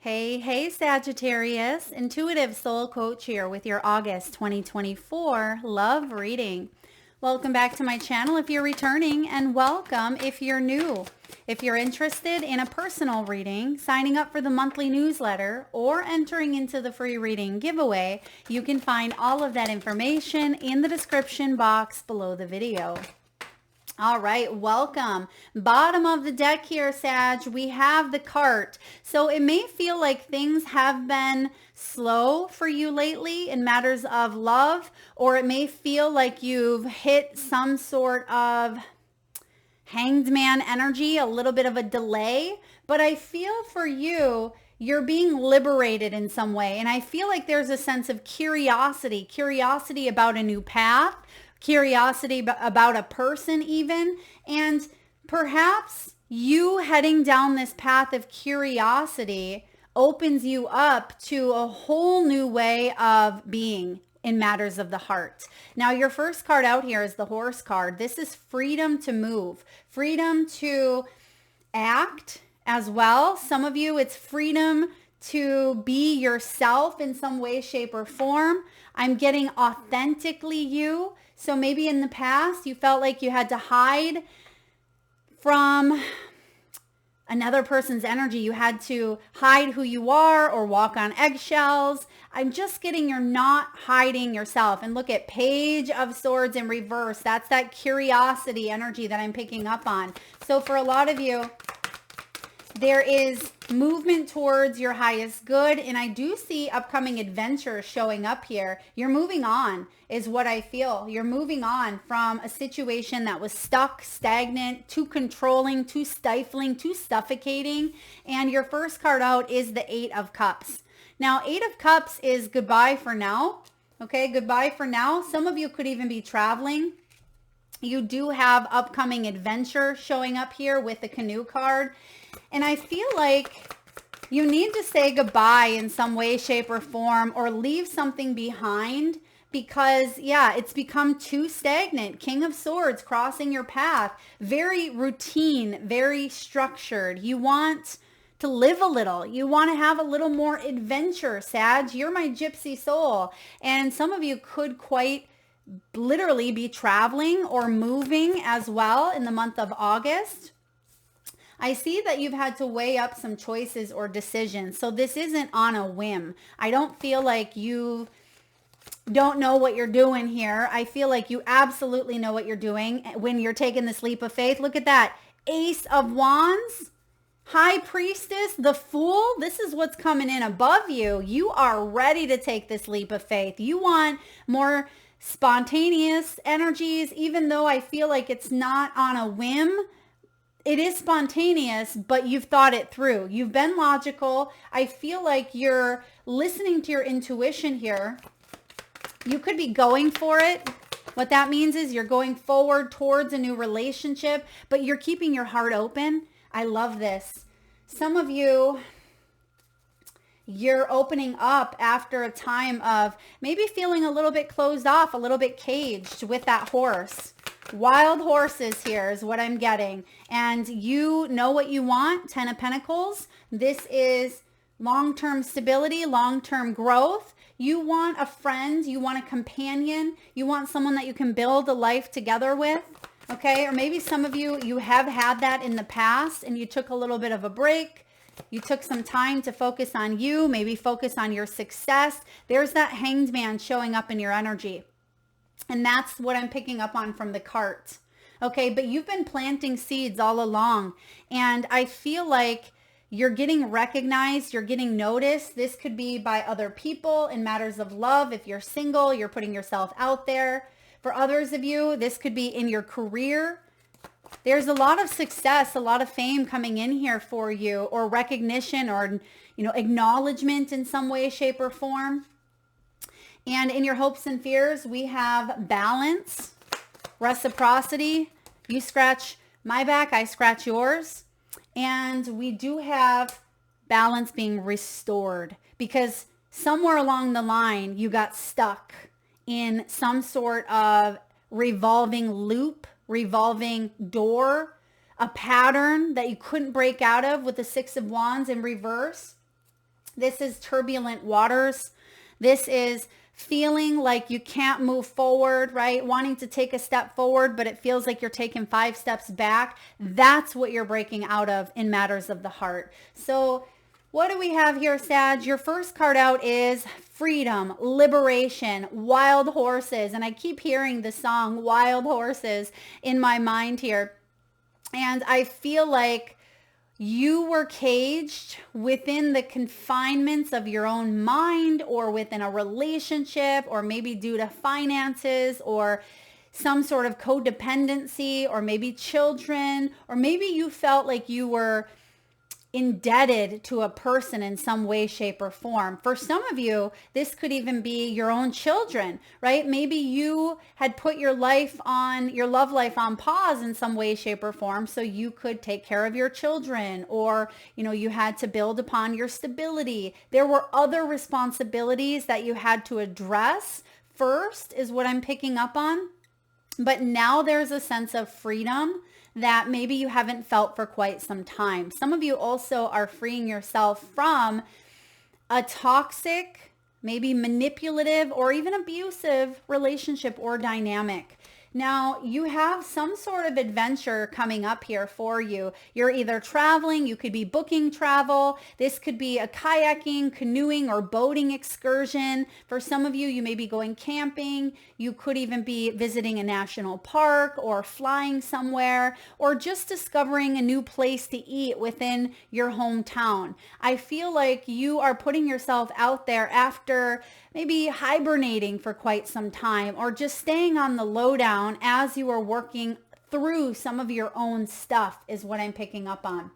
Hey, Sagittarius, intuitive soul coach here with your August 2024 love reading. Welcome back to my channel if you're returning, and welcome if you're new. If you're interested in a personal reading, signing up for the monthly newsletter, or entering into the free reading giveaway, you can find all of that information in the description box below the video. All right, welcome. Bottom of the deck here, Sag, we have the cart. So it may feel like things have been slow for you lately in matters of love, or it may feel like you've hit some sort of hanged man energy, a little bit of a delay. But I feel for you, you're being liberated in some way. And I feel like there's a sense of curiosity about a new path, curiosity about a person even, and perhaps you heading down this path of curiosity opens you up to a whole new way of being in matters of the heart. Now, your first card out here is the Horse card. This is freedom to move, freedom to act as well. Some of you, it's freedom to be yourself in some way, shape, or form. I'm getting authentically you. So maybe in the past you felt like you had to hide from another person's energy. You had to hide who you are or walk on eggshells. I'm just getting you're not hiding yourself. And look at Page of Swords in reverse. That's that curiosity energy that I'm picking up on. So for a lot of you, there is movement towards your highest good. And I do see upcoming adventures showing up here. You're moving on is what I feel. You're moving on from a situation that was stuck, stagnant, too controlling, too stifling, too suffocating. And your first card out is the Eight of Cups. Now, Eight of Cups is goodbye for now. Okay, goodbye for now. Some of you could even be traveling. You do have upcoming adventure showing up here with the Canoe card. And I feel like you need to say goodbye in some way, shape, or form, or leave something behind because, yeah, it's become too stagnant. King of Swords crossing your path. Very routine, very structured. You want to live a little. You want to have a little more adventure, Sag. You're my gypsy soul. And some of you could quite literally be traveling or moving as well in the month of August. I see that you've had to weigh up some choices or decisions. So this isn't on a whim. I don't feel like you don't know what you're doing here. I feel like you absolutely know what you're doing when you're taking this leap of faith. Look at that. Ace of Wands, High Priestess, the Fool. This is what's coming in above you. You are ready to take this leap of faith. You want more spontaneous energies, even though I feel like it's not on a whim. It is spontaneous, but you've thought it through. You've been logical. I feel like you're listening to your intuition here. You could be going for it. What that means is you're going forward towards a new relationship, but you're keeping your heart open. I love this. Some of you, you're opening up after a time of maybe feeling a little bit closed off, a little bit caged with that horse. Wild horses here is what I'm getting. And you know what you want, Ten of Pentacles. This is long-term stability, long-term growth. You want a friend, you want a companion, you want someone that you can build a life together with, okay? Or maybe some of you, you have had that in the past and you took a little bit of a break. You took some time to focus on you, maybe focus on your success. There's that Hanged Man showing up in your energy. And that's what I'm picking up on from the cart. Okay, but you've been planting seeds all along. And I feel like you're getting recognized, you're getting noticed. This could be by other people in matters of love. If you're single, you're putting yourself out there. For others of you, this could be in your career. There's a lot of success, a lot of fame coming in here for you, or recognition, or, acknowledgement in some way, shape, or form. And in your hopes and fears, we have balance, reciprocity. You scratch my back, I scratch yours. And we do have balance being restored because somewhere along the line, you got stuck in some sort of revolving loop, revolving door, a pattern that you couldn't break out of with the Six of Wands in reverse. This is turbulent waters. This is feeling like you can't move forward, right? Wanting to take a step forward, but it feels like you're taking 5 steps back. That's what you're breaking out of in matters of the heart. So what do we have here, Sag? Your first card out is freedom, liberation, wild horses. And I keep hearing the song Wild Horses in my mind here. And I feel like you were caged within the confinements of your own mind, or within a relationship, or maybe due to finances, or some sort of codependency, or maybe children, or maybe you felt like you were indebted to a person in some way, shape, or form. For some of you, this could even be your own children, right? Maybe you had put your love life on pause in some way, shape, or form so you could take care of your children, or, you had to build upon your stability. There were other responsibilities that you had to address first, is what I'm picking up on. But now there's a sense of freedom that maybe you haven't felt for quite some time. Some of you also are freeing yourself from a toxic, maybe manipulative, or even abusive relationship or dynamic. Now, you have some sort of adventure coming up here for you. You're either traveling, you could be booking travel. This could be a kayaking, canoeing, or boating excursion. For some of you, you may be going camping. You could even be visiting a national park, or flying somewhere, or just discovering a new place to eat within your hometown. I feel like you are putting yourself out there after maybe hibernating for quite some time, or just staying on the lowdown as you are working through some of your own stuff, is what I'm picking up on.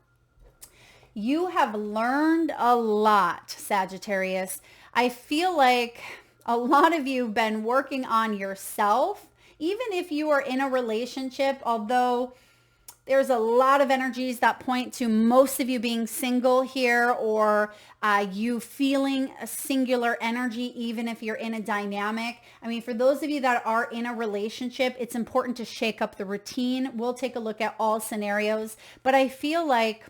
You have learned a lot, Sagittarius. I feel like a lot of you have been working on yourself, even if you are in a relationship, although there's a lot of energies that point to most of you being single here, or you feeling a singular energy, even if you're in a dynamic. I mean, for those of you that are in a relationship, it's important to shake up the routine. We'll take a look at all scenarios, but I feel like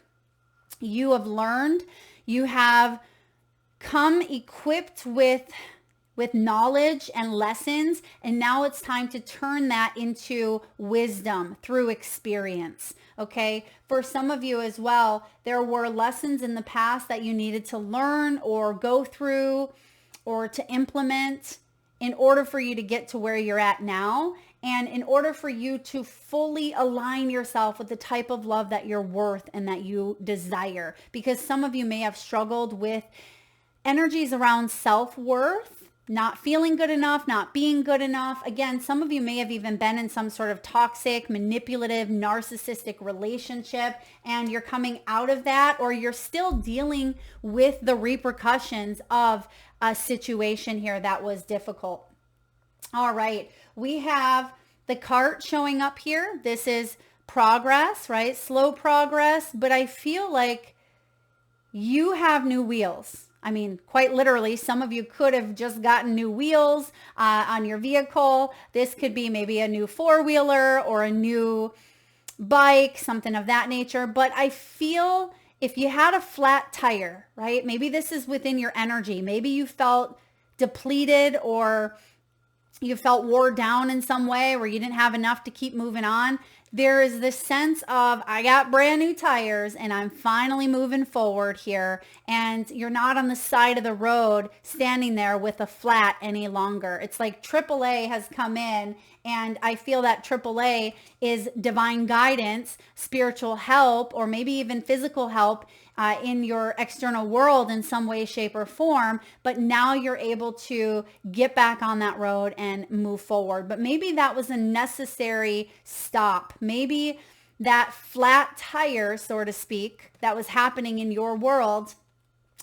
you have learned, you have come equipped with knowledge and lessons, and now it's time to turn that into wisdom through experience. Okay, for some of you as well, there were lessons in the past that you needed to learn or go through or to implement in order for you to get to where you're at now, and in order for you to fully align yourself with the type of love that you're worth and that you desire. Because some of you may have struggled with energies around self-worth, not feeling good enough, not being good enough. Again, some of you may have even been in some sort of toxic, manipulative, narcissistic relationship, and you're coming out of that, or you're still dealing with the repercussions of a situation here that was difficult. All right, we have the cart showing up here. This is progress, right? Slow progress, but I feel like you have new wheels. I mean, quite literally, some of you could have just gotten new wheels on your vehicle. This could be maybe a new four-wheeler or a new bike, something of that nature. But I feel if you had a flat tire, right? Maybe this is within your energy. Maybe you felt depleted, or you felt wore down in some way, where you didn't have enough to keep moving on. There is this sense of, I got brand new tires and I'm finally moving forward here. And you're not on the side of the road standing there with a flat any longer. It's like AAA has come in, and I feel that AAA is divine guidance, spiritual help, or maybe even physical help in your external world in some way, shape, or form. But now you're able to get back on that road and move forward. But maybe that was a necessary stop. Maybe that flat tire, so to speak, that was happening in your world,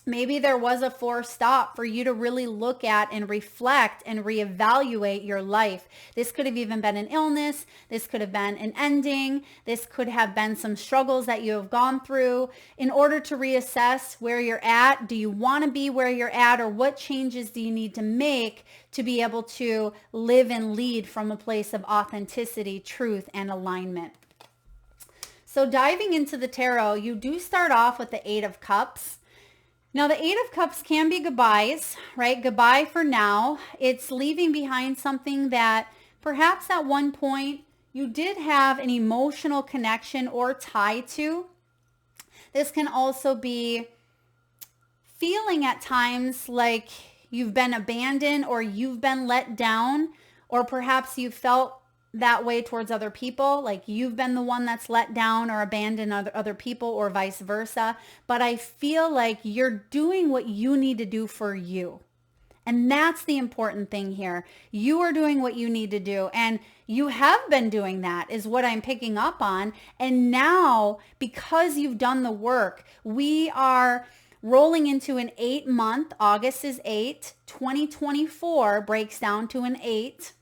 maybe there was a forced stop for you to really look at and reflect and reevaluate your life. This could have even been an illness. This could have been an ending. This could have been some struggles that you have gone through. In order to reassess where you're at, do you want to be where you're at, or what changes do you need to make to be able to live and lead from a place of authenticity, truth, and alignment? So diving into the tarot, you do start off with the 8 of Cups. Now, the Eight of Cups can be goodbyes, right? Goodbye for now. It's leaving behind something that perhaps at one point you did have an emotional connection or tie to. This can also be feeling at times like you've been abandoned or you've been let down, or perhaps you felt that way towards other people, like you've been the one that's let down or abandoned other people, or vice versa. But I feel like you're doing what you need to do for you. And that's the important thing here. You are doing what you need to do. And you have been doing that, is what I'm picking up on. And now, because you've done the work, we are rolling into an 8-month. August is 8. 2024 breaks down to an 8.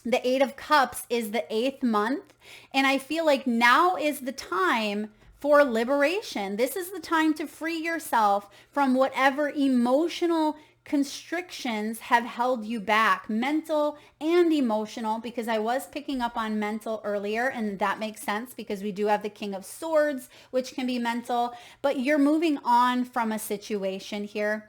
The Eight of Cups is the 8th month. And I feel like now is the time for liberation. This is the time to free yourself from whatever emotional constrictions have held you back, mental and emotional, because I was picking up on mental earlier, and that makes sense because we do have the King of Swords, which can be mental, but you're moving on from a situation here.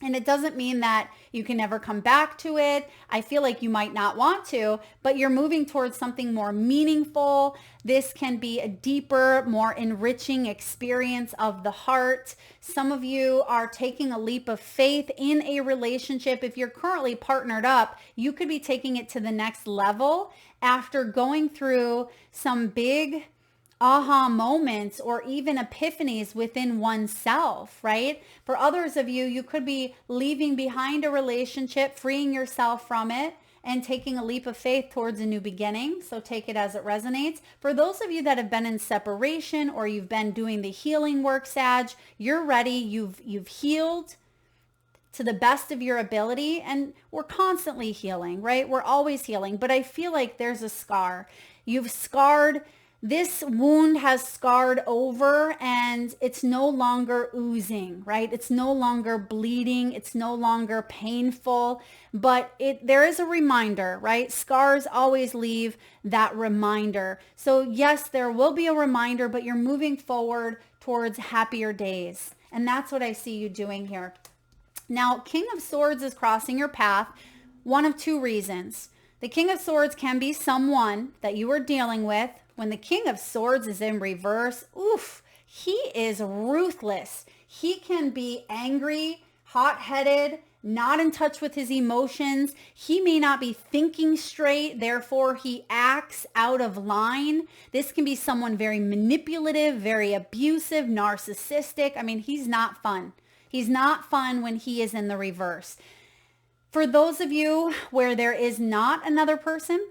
And it doesn't mean that you can never come back to it. I feel like you might not want to, but you're moving towards something more meaningful. This can be a deeper, more enriching experience of the heart. Some of you are taking a leap of faith in a relationship. If you're currently partnered up, you could be taking it to the next level after going through some big aha moments or even epiphanies within oneself, right? For others of you, you could be leaving behind a relationship, freeing yourself from it, and taking a leap of faith towards a new beginning. So take it as it resonates. For those of you that have been in separation or you've been doing the healing work, Sag, you're ready. You've healed to the best of your ability, and we're constantly healing, right? We're always healing, but I feel like there's a scar. You've scarred. This wound has scarred over and it's no longer oozing, right? It's no longer bleeding. It's no longer painful, but there is a reminder, right? Scars always leave that reminder. So yes, there will be a reminder, but you're moving forward towards happier days. And that's what I see you doing here. Now, King of Swords is crossing your path. One of two reasons. The King of Swords can be someone that you are dealing with. When the King of Swords is in reverse, oof, he is ruthless. He can be angry, hot-headed, not in touch with his emotions. He may not be thinking straight, therefore he acts out of line. This can be someone very manipulative, very abusive, narcissistic. I mean, he's not fun. He's not fun when he is in the reverse. For those of you where there is not another person,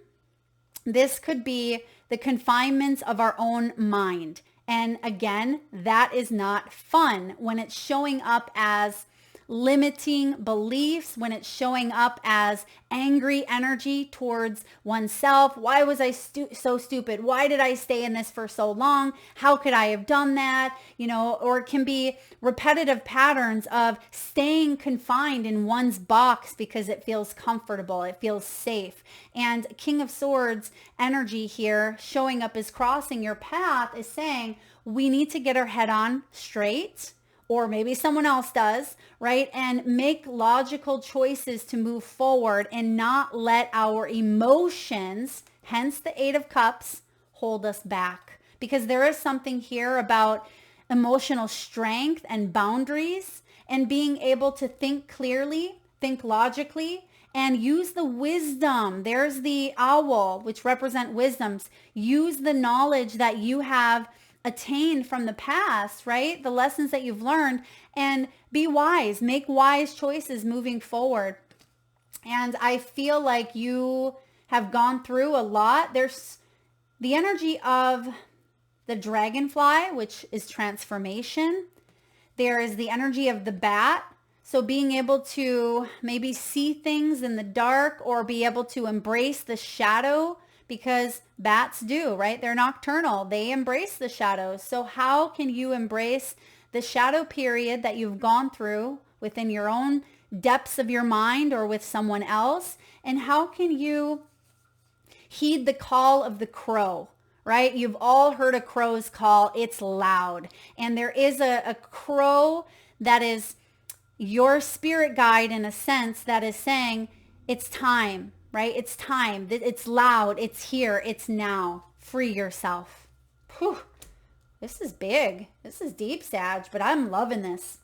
this could be the confinements of our own mind. And again, that is not fun when it's showing up as limiting beliefs, when it's showing up as angry energy towards oneself. Why was I so stupid? Why did I stay in this for so long? How could I have done that? Or it can be repetitive patterns of staying confined in one's box because it feels comfortable, it feels safe. And King of Swords energy here showing up as crossing your path is saying we need to get our head on straight, or maybe someone else does, right? And make logical choices to move forward and not let our emotions, hence the Eight of Cups, hold us back. Because there is something here about emotional strength and boundaries and being able to think clearly, think logically, and use the wisdom. There's the owl, which represent wisdoms. Use the knowledge that you have attained from the past, right? The lessons that you've learned, and be wise, make wise choices moving forward. And I feel like you have gone through a lot. There's the energy of the dragonfly, which is transformation. There is the energy of the bat. So being able to maybe see things in the dark or be able to embrace the shadow, because bats do, right? They're nocturnal. They embrace the shadows. So how can you embrace the shadow period that you've gone through within your own depths of your mind or with someone else? And how can you heed the call of the crow, right? You've all heard a crow's call. It's loud. And there is a crow that is your spirit guide in a sense that is saying it's time, right? It's time. It's loud. It's here. It's now. Free yourself. Whew. This is big. This is deep, Sag, but I'm loving this.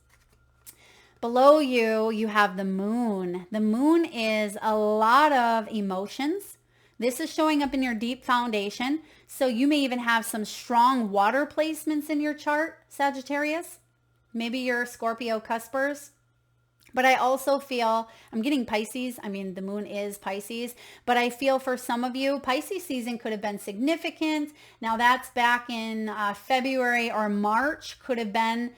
Below you, you have the moon. The moon is a lot of emotions. This is showing up in your deep foundation. So you may even have some strong water placements in your chart, Sagittarius. Maybe you're Scorpio cuspers. But I also feel, I'm getting Pisces. I mean, the moon is Pisces. But I feel for some of you, Pisces season could have been significant. Now that's back in February or March. Could have been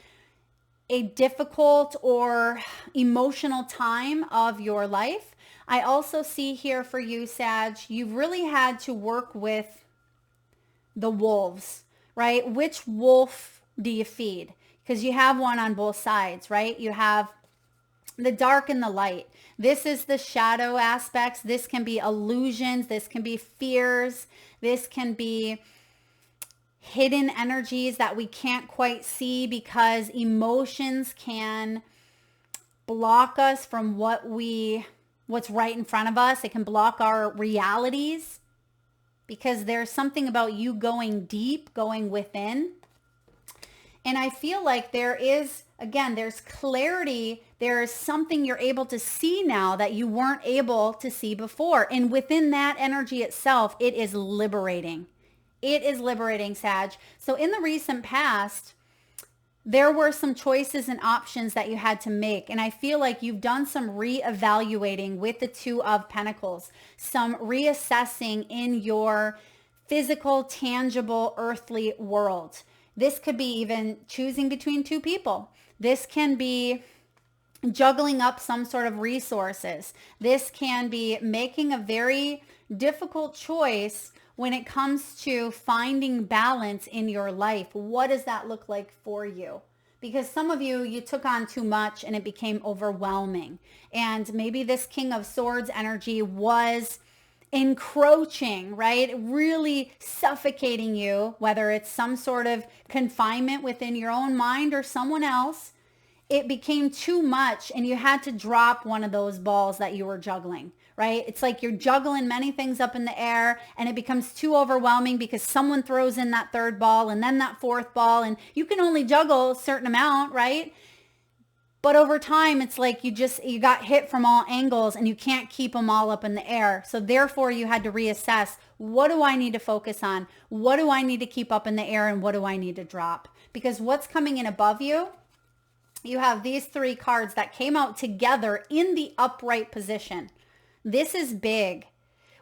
a difficult or emotional time of your life. I also see here for you, Sag, you've really had to work with the wolves, right? Which wolf do you feed? Because you have one on both sides, right? You have the dark and the light. This is the shadow aspects. This can be illusions. This can be fears. This can be hidden energies that we can't quite see because emotions can block us from what's right in front of us. It can block our realities because there's something about you going deep, going within. And I feel like there is, again, there's clarity. There is something you're able to see now that you weren't able to see before. And within that energy itself, it is liberating. It is liberating, Sag. So in the recent past, there were some choices and options that you had to make. And I feel like you've done some reevaluating with the Two of Pentacles, some reassessing in your physical, tangible, earthly world. This could be even choosing between two people. This can be juggling up some sort of resources. This can be making a very difficult choice when it comes to finding balance in your life. What does that look like for you? Because some of you, you took on too much and it became overwhelming. And maybe this King of Swords energy was encroaching, right? Really suffocating you, whether it's some sort of confinement within your own mind or someone else. It became too much and you had to drop one of those balls that you were juggling, right? It's like you're juggling many things up in the air and it becomes too overwhelming because someone throws in that third ball and then that fourth ball and you can only juggle a certain amount, right? But over time, it's like you got hit from all angles and you can't keep them all up in the air. So therefore you had to reassess, what do I need to focus on? What do I need to keep up in the air and what do I need to drop? Because what's coming in above you, you have these three cards that came out together in the upright position. This is big.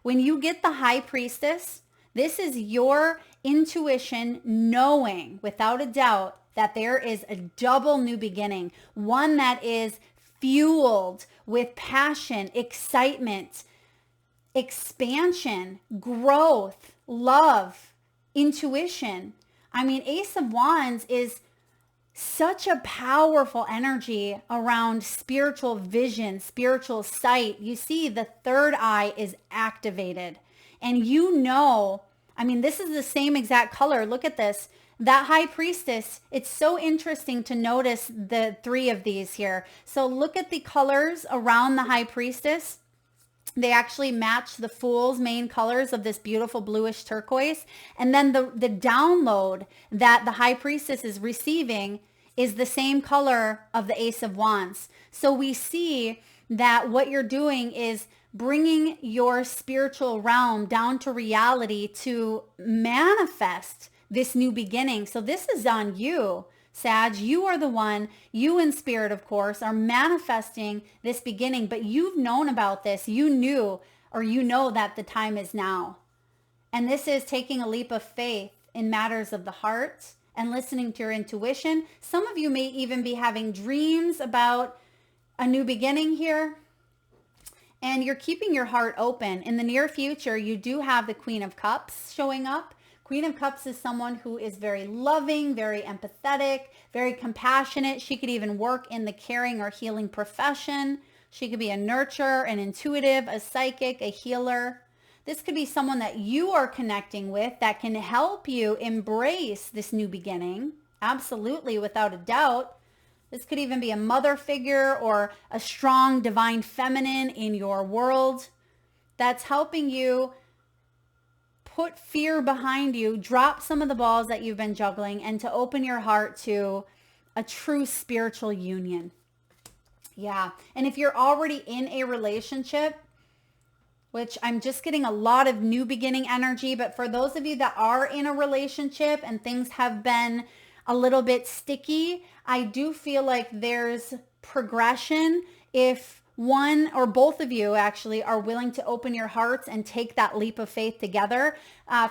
When you get the High Priestess, this is your intuition knowing without a doubt that there is a double new beginning, one that is fueled with passion, excitement, expansion, growth, love, intuition. I mean, Ace of Wands is such a powerful energy around spiritual vision, spiritual sight. You see, the third eye is activated. And you know, I mean, this is the same exact color. Look at this. That High Priestess, it's so interesting to notice the three of these here. So look at the colors around the High Priestess. They actually match the Fool's main colors of this beautiful bluish turquoise. And then the download that the High Priestess is receiving is the same color of the Ace of Wands. So we see that what you're doing is bringing your spiritual realm down to reality to manifest this new beginning. So this is on you, Sag. You are the one, you in spirit, of course, are manifesting this beginning, but you've known about this. You knew, or you know that the time is now. And this is taking a leap of faith in matters of the heart and listening to your intuition. Some of you may even be having dreams about a new beginning here. And you're keeping your heart open. In the near future, you do have the Queen of Cups showing up. Queen of Cups is someone who is very loving, very empathetic, very compassionate. She could even work in the caring or healing profession. She could be a nurturer, an intuitive, a psychic, a healer. This could be someone that you are connecting with that can help you embrace this new beginning. Absolutely, without a doubt. This could even be a mother figure or a strong divine feminine in your world that's helping you put fear behind you, drop some of the balls that you've been juggling, and to open your heart to a true spiritual union. Yeah. And if you're already in a relationship, which I'm just getting a lot of new beginning energy, but for those of you that are in a relationship and things have been a little bit sticky, I do feel like there's progression if one or both of you actually are willing to open your hearts and take that leap of faith together.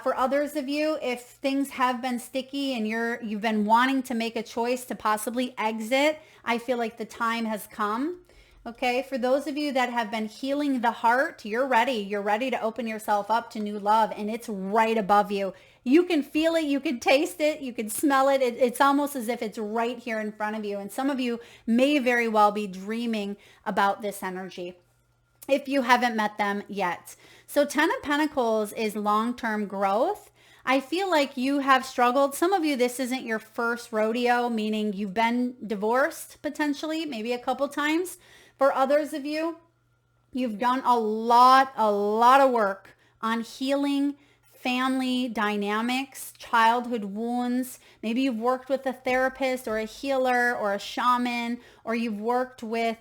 For others of you, if things have been sticky and you've been wanting to make a choice to possibly exit, I feel like the time has come. Okay, for those of you that have been healing the heart, you're ready. You're ready to open yourself up to new love, and it's right above you. You can feel it, you can taste it, you can smell it. It's almost as if it's right here in front of you. And some of you may very well be dreaming about this energy if you haven't met them yet. So 10 of Pentacles is long-term growth. I feel like you have struggled. Some of you, this isn't your first rodeo, meaning you've been divorced potentially, maybe a couple times. For others of you, you've done a lot of work on healing family dynamics, childhood wounds. Maybe you've worked with a therapist or a healer or a shaman, or you've worked with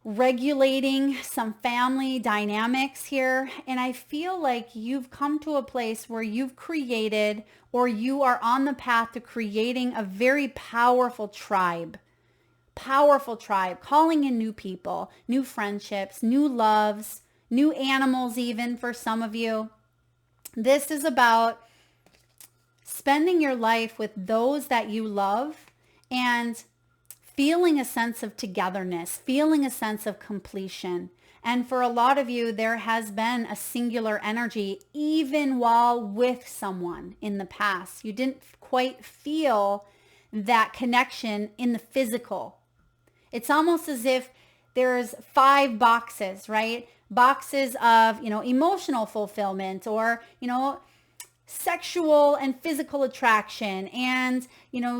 regulating some family dynamics here. And I feel like you've come to a place where you've created, or you are on the path to creating, a very powerful tribe, calling in new people, new friendships, new loves, new animals, even for some of you. This is about spending your life with those that you love and feeling a sense of togetherness, feeling a sense of completion. And for a lot of you, there has been a singular energy even while with someone in the past. You didn't quite feel that connection in the physical. It's almost as if there's 5 boxes, right? Boxes of, emotional fulfillment, or, sexual and physical attraction, and,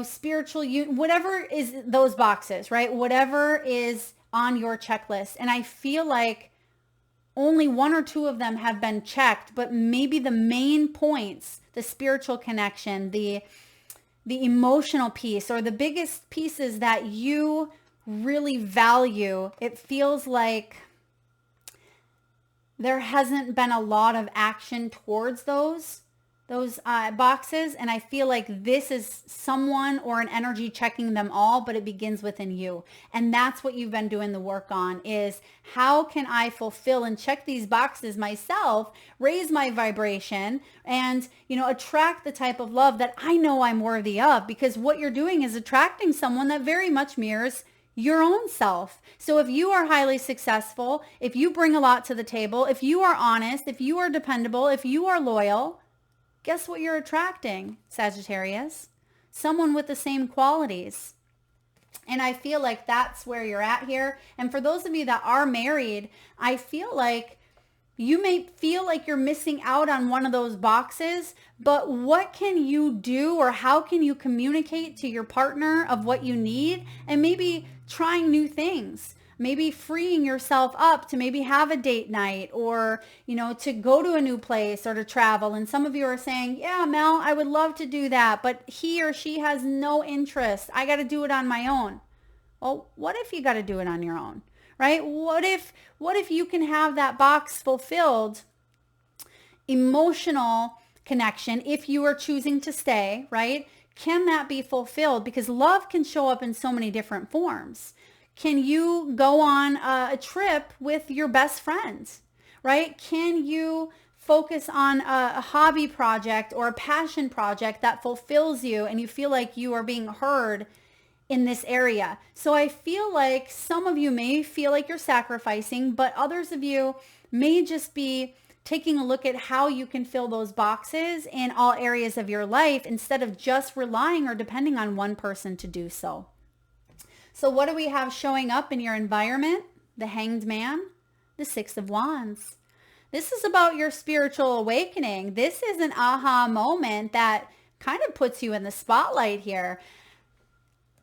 spiritual, whatever is those boxes, right? Whatever is on your checklist. And I feel like only 1 or 2 of them have been checked, but maybe the main points, the spiritual connection, the emotional piece, or the biggest pieces that you really value, it feels like there hasn't been a lot of action towards those boxes. And I feel like this is someone or an energy checking them all, but it begins within you. And that's what you've been doing the work on, is how can I fulfill and check these boxes myself, raise my vibration, and, attract the type of love that I know I'm worthy of. Because what you're doing is attracting someone that very much mirrors your own self. So if you are highly successful, if you bring a lot to the table, if you are honest, if you are dependable, if you are loyal, guess what you're attracting, Sagittarius? Someone with the same qualities. And I feel like that's where you're at here. And for those of you that are married, I feel like you may feel like you're missing out on one of those boxes, but what can you do, or how can you communicate to your partner of what you need, and maybe trying new things, maybe freeing yourself up to maybe have a date night, or, to go to a new place or to travel. And some of you are saying, yeah, Mel, I would love to do that, but he or she has no interest. I got to do it on my own. Well, what if you got to do it on your own? Right? What if you can have that box fulfilled, emotional connection, if you are choosing to stay, right? Can that be fulfilled? Because love can show up in so many different forms. Can you go on a trip with your best friend, right? Can you focus on a hobby project or a passion project that fulfills you and you feel like you are being heard in this area? So I feel like some of you may feel like you're sacrificing, but others of you may just be taking a look at how you can fill those boxes in all areas of your life instead of just relying or depending on one person to do so. So what do we have showing up in your environment? The Hanged Man, the 6 of Wands. This is about your spiritual awakening. This is an aha moment that kind of puts you in the spotlight here.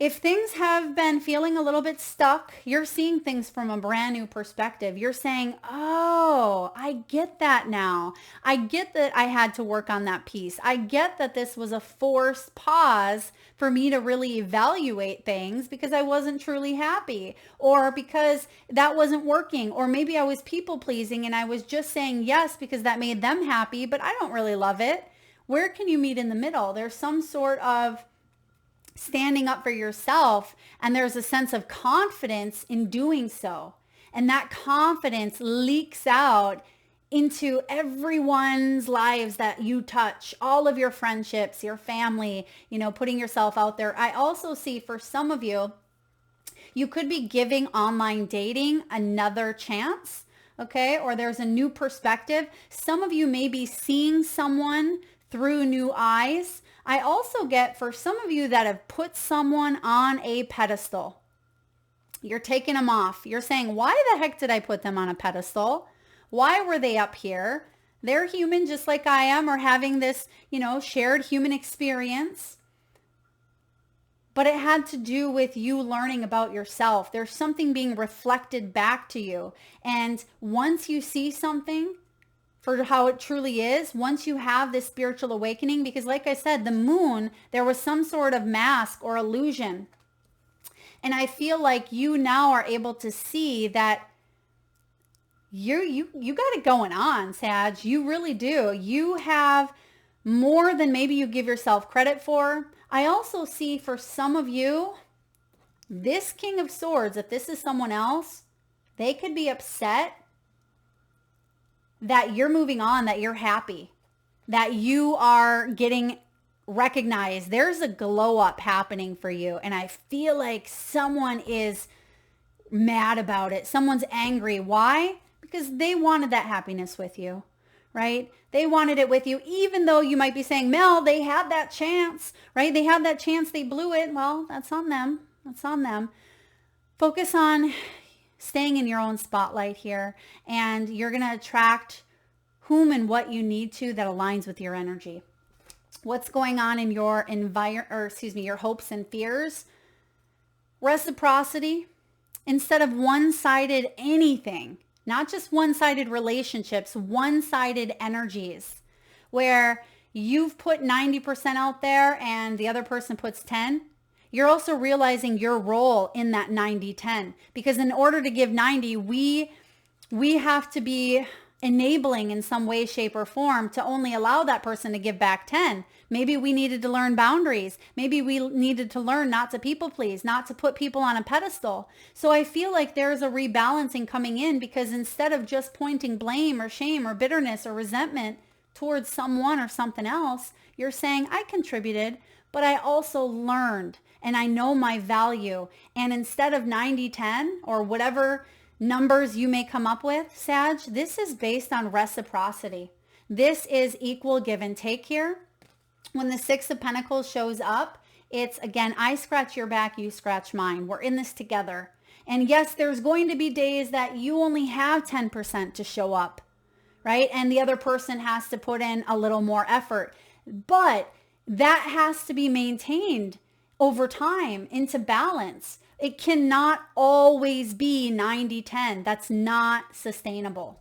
If things have been feeling a little bit stuck, you're seeing things from a brand new perspective. You're saying, oh, I get that now. I get that I had to work on that piece. I get that this was a forced pause for me to really evaluate things because I wasn't truly happy, or because that wasn't working, or maybe I was people pleasing and I was just saying yes because that made them happy, but I don't really love it. Where can you meet in the middle? There's some sort of standing up for yourself, and there's a sense of confidence in doing so. And that confidence leaks out into everyone's lives that you touch, all of your friendships, your family, putting yourself out there. I also see for some of you, you could be giving online dating another chance, okay? Or there's a new perspective. Some of you may be seeing someone through new eyes. I also get for some of you that have put someone on a pedestal. You're taking them off. You're saying, why the heck did I put them on a pedestal? Why were they up here? They're human just like I am, or having this, shared human experience. But it had to do with you learning about yourself. There's something being reflected back to you. And once you see something for how it truly is, once you have this spiritual awakening, because like I said, the moon, there was some sort of mask or illusion. And I feel like you now are able to see that you got it going on, Sag. You really do. You have more than maybe you give yourself credit for. I also see for some of you, this King of Swords, if this is someone else, they could be upset that you're moving on, that you're happy, that you are getting recognized. There's a glow up happening for you. And I feel like someone is mad about it. Someone's angry. Why? Because they wanted that happiness with you, right? They wanted it with you, even though you might be saying, Mel, they had that chance, right? They had that chance. They blew it. Well, that's on them. That's on them. Focus on staying in your own spotlight here, and you're going to attract whom and what you need to that aligns with your energy. What's going on in your your hopes and fears? Reciprocity. Instead of one-sided anything, not just one-sided relationships, one-sided energies where you've put 90% out there and the other person puts 10. You're also realizing your role in that 90-10, because in order to give 90, we have to be enabling in some way, shape, or form to only allow that person to give back 10. Maybe we needed to learn boundaries. Maybe we needed to learn not to people please, not to put people on a pedestal. So I feel like there's a rebalancing coming in, because instead of just pointing blame or shame or bitterness or resentment towards someone or something else, you're saying, I contributed, but I also learned, and I know my value. And instead of 90-10 or whatever numbers you may come up with, Sag, this is based on reciprocity. This is equal give and take here. When the Six of Pentacles shows up, it's, again, I scratch your back, you scratch mine. We're in this together. And yes, there's going to be days that you only have 10% to show up, right? And the other person has to put in a little more effort. But that has to be maintained over time into balance. It cannot always be 90-10. That's not sustainable.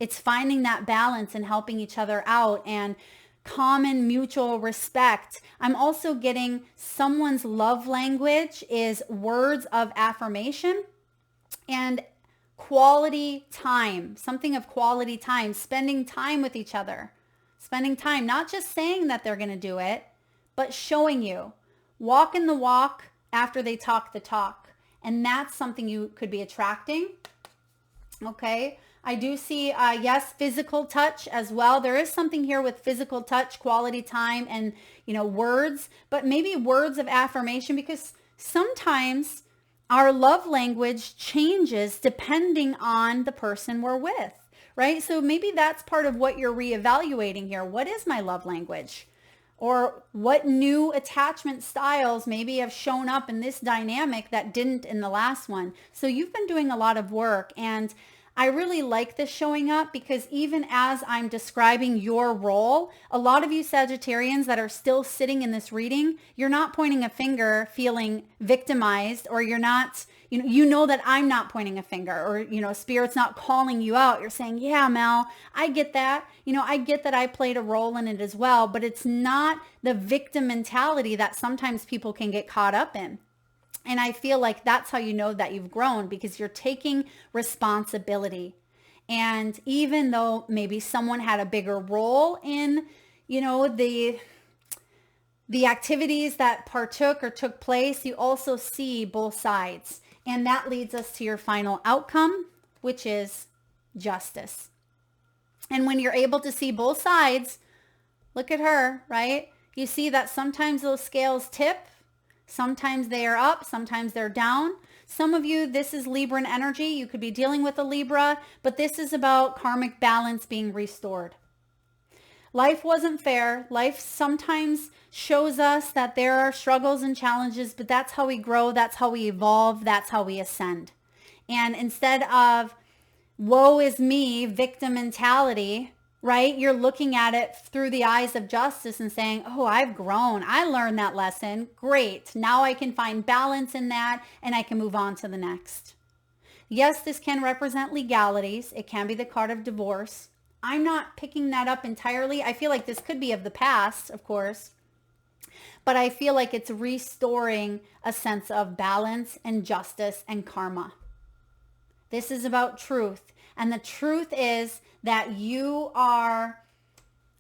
It's finding that balance and helping each other out and common mutual respect. I'm also getting someone's love language is words of affirmation and quality time, something of quality time, spending time with each other, spending time, not just saying that they're going to do it, but showing you, walking the walk after they talk the talk. And that's something you could be attracting. Okay. I do see, yes, physical touch as well. There is something here with physical touch, quality time, and, words, but maybe words of affirmation, because sometimes our love language changes depending on the person we're with, right? So maybe that's part of what you're reevaluating here. What is my love language? Or what new attachment styles maybe have shown up in this dynamic that didn't in the last one? So you've been doing a lot of work, and I really like this showing up because even as I'm describing your role, a lot of you Sagittarians that are still sitting in this reading, you're not pointing a finger feeling victimized, or you're not, you know that I'm not pointing a finger, or, Spirit's not calling you out. You're saying, yeah, Mel, I get that. I get that I played a role in it as well, but it's not the victim mentality that sometimes people can get caught up in. And I feel like that's how you know that you've grown, because you're taking responsibility. And even though maybe someone had a bigger role in, the activities that partook or took place, you also see both sides. And that leads us to your final outcome, which is justice. And when you're able to see both sides, look at her, right? You see that sometimes those scales tip. Sometimes they are up, sometimes they're down. Some of you, this is Libran energy. You could be dealing with a Libra, but this is about karmic balance being restored. Life wasn't fair. Life sometimes shows us that there are struggles and challenges, but that's how we grow. That's how we evolve. That's how we ascend. And instead of woe is me, victim mentality, right? You're looking at it through the eyes of justice and saying, oh, I've grown. I learned that lesson. Great. Now I can find balance in that and I can move on to the next. Yes, this can represent legalities. It can be the card of divorce. I'm not picking that up entirely. I feel like this could be of the past, of course, but I feel like it's restoring a sense of balance and justice and karma. This is about truth. And the truth is that you are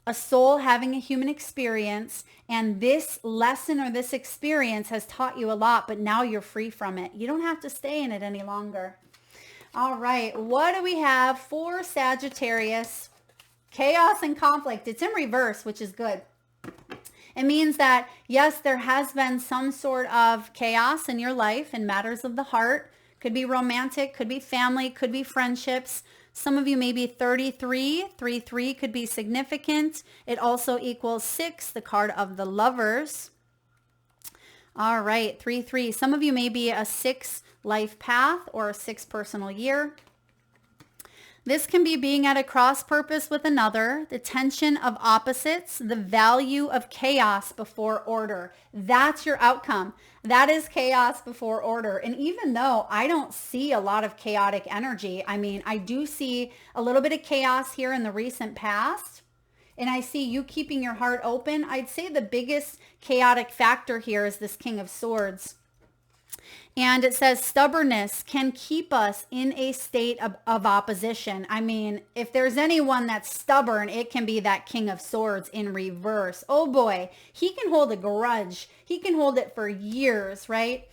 a soul having a human experience, and this lesson or this experience has taught you a lot, but now you're free from it. You don't have to stay in it any longer. All right, what do we have for Sagittarius? Chaos and conflict. It's in reverse, which is good. It means that, yes, there has been some sort of chaos in your life in matters of the heart. Could be romantic, could be family, could be friendships. Some of you may be 33. 3-3 could be significant. It also equals 6, the card of the lovers. All right, 3-3. Some of you may be a 6 life path or a 6 personal year. This can be being at a cross purpose with another, the tension of opposites, the value of chaos before order. That's your outcome. That is chaos before order. And even though I don't see a lot of chaotic energy, I mean, I do see a little bit of chaos here in the recent past. And I see you keeping your heart open. I'd say the biggest chaotic factor here is this King of Swords. And it says stubbornness can keep us in a state of opposition. I mean, if there's anyone that's stubborn, it can be that King of Swords in reverse. Oh boy, he can hold a grudge. He can hold it for years, right?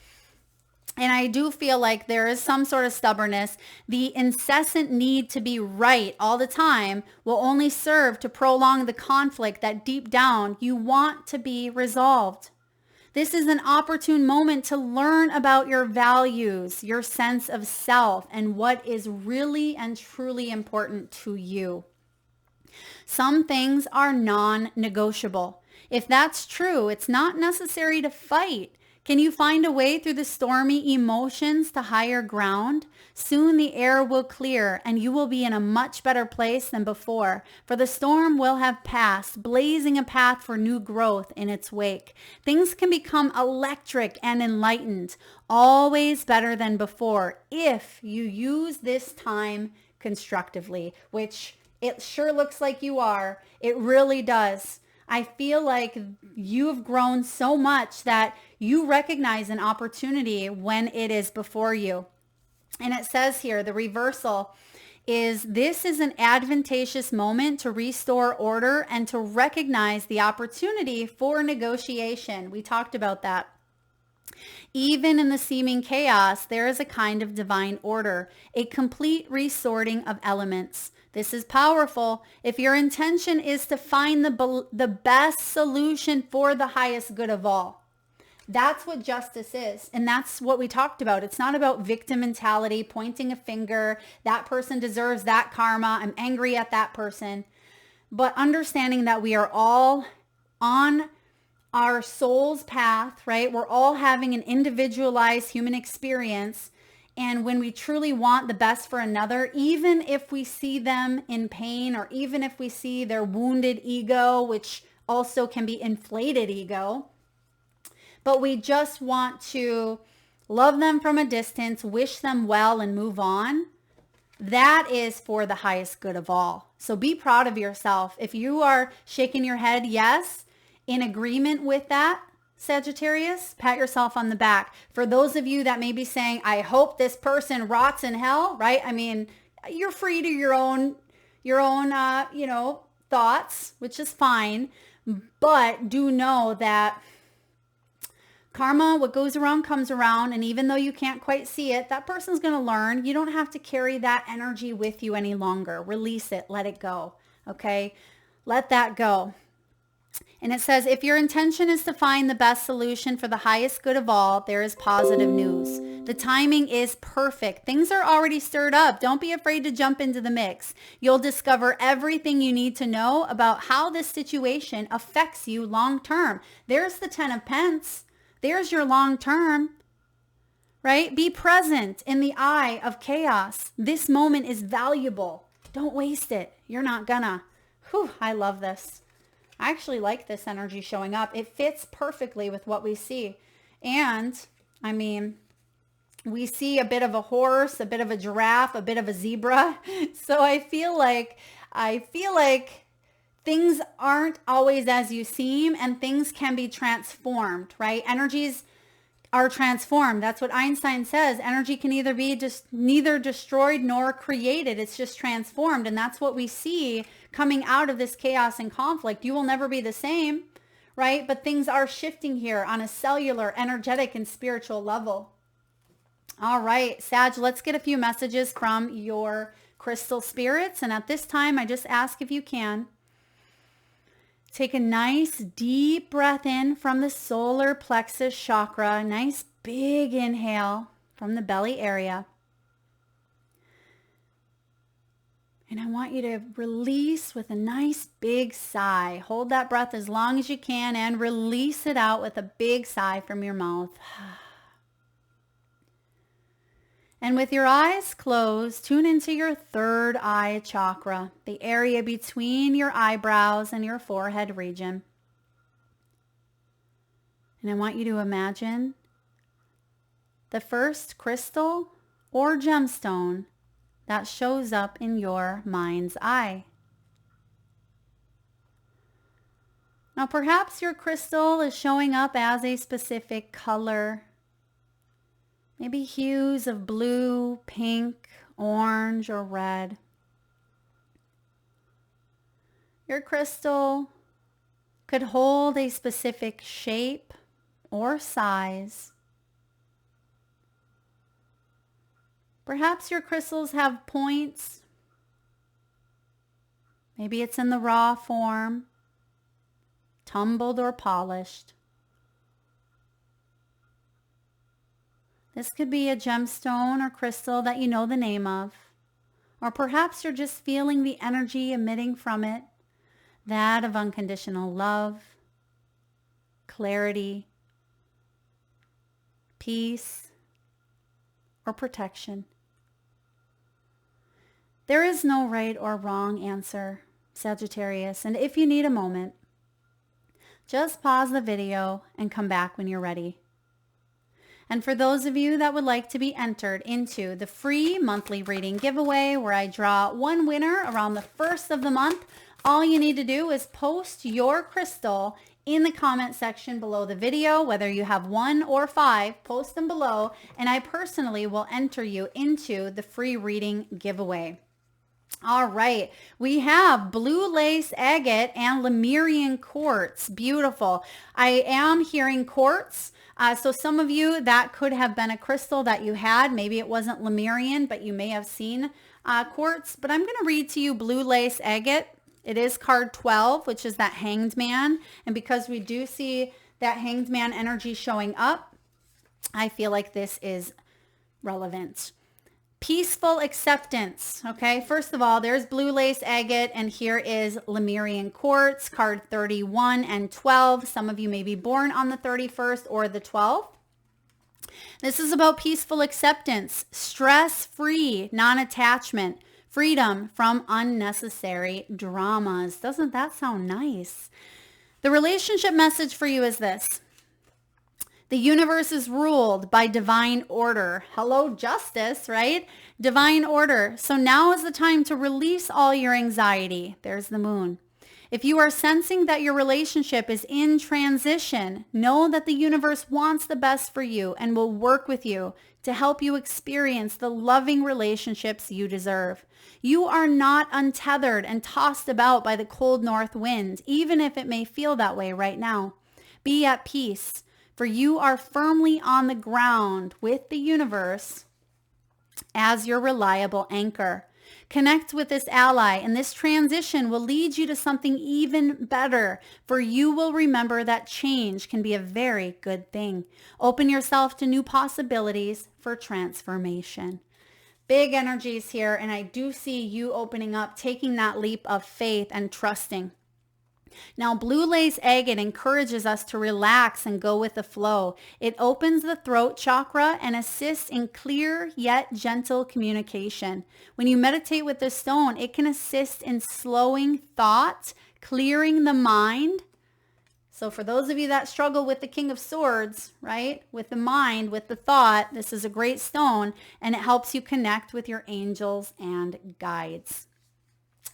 And I do feel like there is some sort of stubbornness. The incessant need to be right all the time will only serve to prolong the conflict that deep down you want to be resolved. This is an opportune moment to learn about your values, your sense of self, and what is really and truly important to you. Some things are non-negotiable. If that's true, it's not necessary to fight. Can you find a way through the stormy emotions to higher ground? Soon the air will clear and you will be in a much better place than before, for the storm will have passed, blazing a path for new growth in its wake. Things can become electric and enlightened, always better than before, if you use this time constructively, which it sure looks like you are. It really does. I feel like you've grown so much that you recognize an opportunity when it is before you. And it says here, the reversal is this is an advantageous moment to restore order and to recognize the opportunity for negotiation. We talked about that. Even in the seeming chaos, there is a kind of divine order, a complete resorting of elements. This is powerful. If your intention is to find the best solution for the highest good of all. That's what justice is. And that's what we talked about. It's not about victim mentality, pointing a finger. That person deserves that karma. I'm angry at that person. But understanding that we are all on our soul's path, right? We're all having an individualized human experience. And when we truly want the best for another, even if we see them in pain, or even if we see their wounded ego, which also can be inflated ego, but we just want to love them from a distance, wish them well, and move on, that is for the highest good of all. So be proud of yourself. If you are shaking your head yes, in agreement with that, Sagittarius, pat yourself on the back. For those of you that may be saying, I hope this person rots in hell, right? I mean, you're free to your own, thoughts, which is fine. But do know that karma, what goes around comes around. And even though you can't quite see it, that person's going to learn. You don't have to carry that energy with you any longer. Release it. Let it go. Okay? Let that go. And it says, if your intention is to find the best solution for the highest good of all, there is positive news. The timing is perfect. Things are already stirred up. Don't be afraid to jump into the mix. You'll discover everything you need to know about how this situation affects you long term. There's the 10 of Pence. There's your long term, right? Be present in the eye of chaos. This moment is valuable. Don't waste it. You're not gonna. Whew, I love this. I actually like this energy showing up. It fits perfectly with what we see. And I mean, we see a bit of a horse, a bit of a giraffe, a bit of a zebra. So I feel like things aren't always as you seem, and things can be transformed, right? Energies are transformed. That's what Einstein says. Energy can either be just neither destroyed nor created. It's just transformed. And that's what we see coming out of this chaos and conflict. You will never be the same, right? But things are shifting here on a cellular, energetic, and spiritual level. All right, Sag, let's get a few messages from your crystal spirits. And at this time, I just ask if you can, take a nice deep breath in from the solar plexus chakra. Nice big inhale from the belly area. And I want you to release with a nice big sigh. Hold that breath as long as you can and release it out with a big sigh from your mouth. And with your eyes closed, tune into your third eye chakra, the area between your eyebrows and your forehead region. And I want you to imagine the first crystal or gemstone that shows up in your mind's eye. Now, perhaps your crystal is showing up as a specific color. Maybe hues of blue, pink, orange, or red. Your crystal could hold a specific shape or size. Perhaps your crystals have points. Maybe it's in the raw form, tumbled or polished. This could be a gemstone or crystal that you know the name of. Or perhaps you're just feeling the energy emitting from it, that of unconditional love, clarity, peace, or protection. There is no right or wrong answer, Sagittarius, and if you need a moment, just pause the video and come back when you're ready. And for those of you that would like to be entered into the free monthly reading giveaway where I draw one winner around the first of the month, all you need to do is post your crystal in the comment section below the video. Whether you have 1 or 5, post them below, and I personally will enter you into the free reading giveaway. All right, we have blue lace agate and Lemurian quartz. Beautiful. I am hearing quartz. So some of you, that could have been a crystal that you had. Maybe it wasn't Lemurian, but you may have seen quartz. But I'm going to read to you blue lace agate. It is card 12, which is that hanged man. And because we do see that hanged man energy showing up, I feel like this is relevant. Peaceful acceptance. Okay, first of all, there's blue lace agate, and here is Lemurian quartz, card 31 and 12. Some of you may be born on the 31st or the 12th. This is about peaceful acceptance, stress-free non-attachment, freedom from unnecessary dramas. Doesn't that sound nice? The relationship message for you is this. The universe is ruled by divine order. Hello, justice, right? Divine order. So now is the time to release all your anxiety. There's the moon. If you are sensing that your relationship is in transition, know that the universe wants the best for you and will work with you to help you experience the loving relationships you deserve. You are not untethered and tossed about by the cold north wind, even if it may feel that way right now. Be at peace, for you are firmly on the ground with the universe as your reliable anchor. Connect with this ally, and this transition will lead you to something even better, for you will remember that change can be a very good thing. Open yourself to new possibilities for transformation. Big energies here, and I do see you opening up, taking that leap of faith and trusting. Now, blue lace agate encourages us to relax and go with the flow. It opens the throat chakra and assists in clear yet gentle communication. When you meditate with this stone, it can assist in slowing thought, clearing the mind. So for those of you that struggle with the King of Swords, right, with the mind, with the thought, this is a great stone, and it helps you connect with your angels and guides.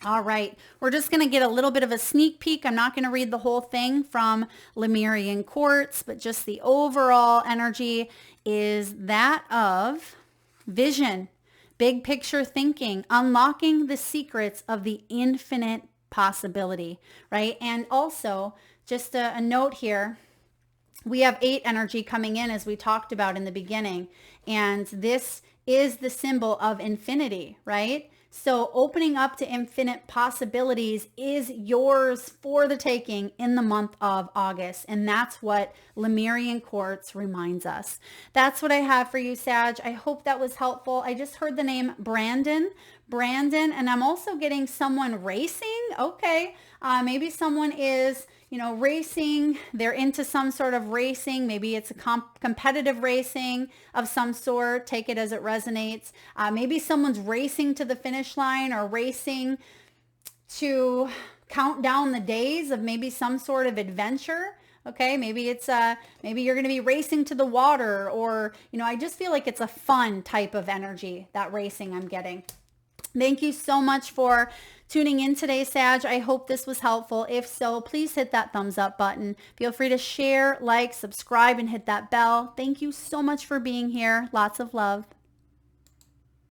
All right, we're just going to get a little bit of a sneak peek. I'm not going to read the whole thing from Lemurian Quartz, but just the overall energy is that of vision, big picture thinking, unlocking the secrets of the infinite possibility, right? And also, just a note here, we have 8 energy coming in as we talked about in the beginning, and this is the symbol of infinity, right? So opening up to infinite possibilities is yours for the taking in the month of August. And that's what Lemurian Quartz reminds us. That's what I have for you, Sag. I hope that was helpful. I just heard the name Brandon, and I'm also getting someone racing. Okay. Maybe someone is, racing. They're into some sort of racing. Maybe it's a competitive racing of some sort. Take it as it resonates. Maybe someone's racing to the finish line or racing to count down the days of maybe some sort of adventure. Okay, maybe it's maybe you're going to be racing to the water, or I just feel like it's a fun type of energy, that racing I'm getting. Thank you so much for tuning in today, Sag. I hope this was helpful. If so, please hit that thumbs up button. Feel free to share, like, subscribe, and hit that bell. Thank you so much for being here. Lots of love.